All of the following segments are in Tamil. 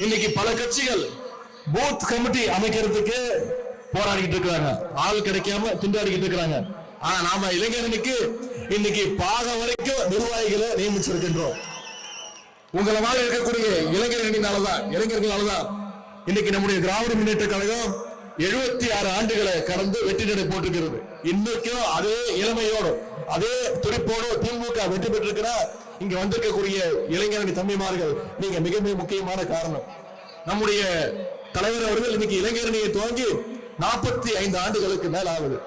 இன்னைக்கு பல கட்சிகள் பூத் கமிட்டி அமைக்கிறதுக்கு போராடிட்டு இருக்காங்க, ஆள் கிடைக்காம திண்டாடிக்கிட்டு இருக்கிறாங்க. ஆனா நாம இளைஞரணிக்கு இன்னைக்கு பாகம் வரைக்கும் நிர்வாகிகளை நியமிச்சிருக்கின்றோம். உங்களை மாதிரி இருக்கக்கூடிய இளைஞர்களாலதான் இன்னைக்கு நம்முடைய திராவிட முன்னேற்ற கழகம் 76 ஆண்டுகளை கடந்து வெற்றி நடை போட்டிருக்கிறது. இன்னைக்கும் அதே இளமையோடு அதே துடிப்போடு திமுக வெற்றி பெற்றிருக்கிறார். இங்க வந்திருக்கக்கூடிய இளைஞரணி தம்பிமார்கள் நீங்க மிக மிக முக்கியமான காரணம். நம்முடைய தலைவர் அவர்கள் இன்னைக்கு இளைஞரணியை துவங்கி 45 ஆண்டுகளுக்கு மேல் ஆகுது.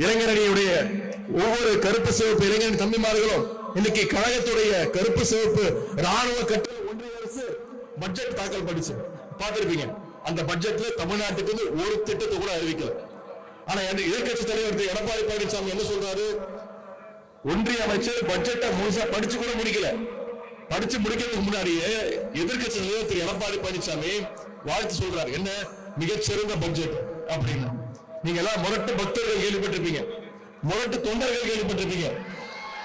இளைஞரணியுடைய ஒவ்வொரு கருப்பு சிவப்பு இளைஞரணி தம்பிமார்களும் இன்னைக்கு கழகத்துடைய கருப்பு சிவப்பு ராணுவ கட்டளை ஒன்றிய அரசு பட்ஜெட் தாக்கல் படிச்சு பார்த்திருப்பீங்க. அந்த பட்ஜெட்ல தமிழ்நாட்டுக்கு ஒரு திட்டத்தை கூட அறிவிக்கல. ஆனா எதிர்கட்சி தலைவர் எடப்பாடி பழனிசாமி என்ன சொல்றாரு? ஒன்றிய அமைச்சர் பட்ஜெட்டை முழுசா படிச்சு கூட முடிக்கல. படிச்சு முடிக்கிறதுக்கு முன்னாடியே எதிர்கட்சி தலைவர் திரு எடப்பாடி பழனிசாமி வாழ்த்து சொல்றாரு. என்ன மிகச்சிறந்த பட்ஜெட் அப்படின்னு. நீங்க எல்லாம் முரட்டு பக்தர்கள் கேள்விப்பட்டிருப்பீங்க, முரட்டு தொண்டர்கள் கேள்விப்பட்டிருப்பீங்க.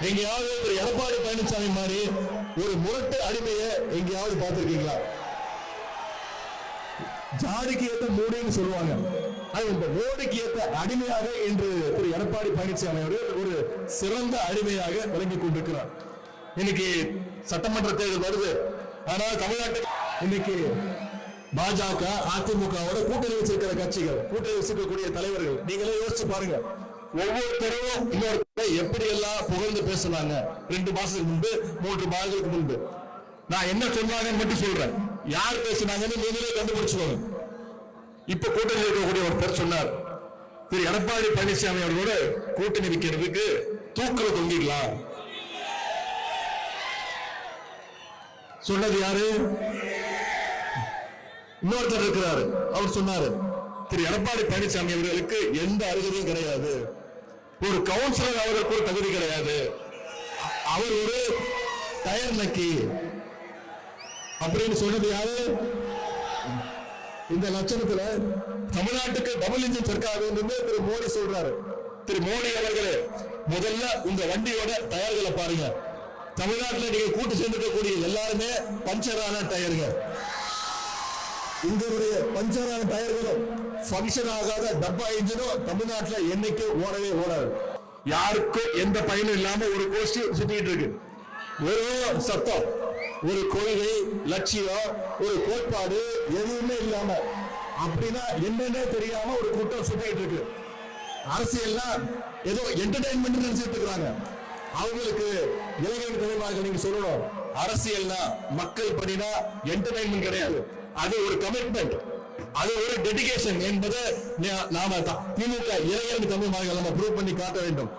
எங்கேயாவது ஒரு எடப்பாடி பழனிசாமி மாதிரி ஒரு முரட்டு அடிமையை எங்கேயாவது பார்த்திருக்கீங்களா? ஜாதிக்கு ஏற்ற மோடின்னு சொல்லுவாங்க. இந்த மோடிக்கு ஏற்ற அடிமையாக இன்று திரு எடப்பாடி பழனிசாமி அவர்கள் ஒரு சிறந்த அடிமையாக விளங்கிக் கொண்டிருக்கிறார். இன்னைக்கு சட்டமன்ற தேர்தல் வருது. ஆனால் தமிழ்நாட்டில் இன்னைக்கு பாஜக அதிமுகவோட கூட்டணி வச்சிருக்கிற கட்சிகள், கூட்டணி வச்சிருக்கக்கூடிய தலைவர்கள், நீங்களே யோசிச்சு பாருங்க. ஒவ்வொருத்தரும் இன்னொருத்தரை எப்படி எல்லாம் புகழ்ந்து பேசுனாங்க 2 மாசத்துக்கு முன்பு, 3 மாதங்களுக்கு முன்பு. நான் என்ன சொன்னாங்கன்னு மட்டும் சொல்றேன், யார் பேசினாங்கன்னு நீங்களே கண்டுபிடிச்சுக்கோங்க. இப்ப கூட்டணி இருக்கக்கூடிய ஒருத்தர் சொன்னார், திரு எடப்பாடி பழனிசாமி அவர்களோட கூட்டணி வைக்கிறதுக்கு தூக்கல தொங்கிக்கலாம். சொன்னது யாரு? இன்னொருத்தர் இருக்கிறாரு, அவர் சொன்னாரு, திரு எடப்பாடி பழனிசாமி அவர்களுக்கு எந்த அருகதையும் கிடையாது, ஒரு கவுன்சிலர் அவர்களுக்கு ஒரு தகுதி கிடையாது, அவர் ஒரு டயர் நக்கி அப்படின்னு சொன்னது யாரு? இந்த லட்சணத்துல தமிழ்நாட்டுக்கு டபுள் இன்ஜின் சர்க்கார் திரு மோடி சொல்றாரு. திரு மோடி அவர்களே, முதல்ல உங்க வண்டியோட டயர்களை பாருங்க. தமிழ்நாட்டில் நீங்க கூட்டு சேர்ந்துக்கக்கூடிய எல்லாருமே பஞ்சரான டயருங்க. உங்களுடைய பஞ்சரான டயர்களும் பங்கன் ஆகாத டப்பா இன்ஜினும் தமிழ்நாட்டில் என்னைக்கு ஓடவே ஓடாது. யாருக்கும் எந்த பயனும் இல்லாம ஒரு கோஷ்டி சுத்திட்டு இருக்கு. வெறும் சத்தம், ஒரு கொள்கை, லட்சியம், ஒரு கோட்பாடு எதுவுமே இல்லாம, அப்படின்னா என்னன்னே தெரியாம ஒரு கூட்டம் சுத்திட்டு இருக்கு. அரசியல்னா ஏதோ என்டர்டைன்மெண்ட் நினைச்சிட்டு இருக்காங்க. அவங்களுக்கு இளைஞர் தலைவர்கள் நீங்க சொல்லணும், அரசியல்னா மக்கள் பணினா என்டர்டைன்மெண்ட் கிடையாது, அது ஒரு கமிட்மெண்ட், அது ஒரு டெடிகேஷன் என்பதை நாம திமுக இளைஞர் தமிழ் நம்ம ப்ரூவ் பண்ணி காட்ட வேண்டும்.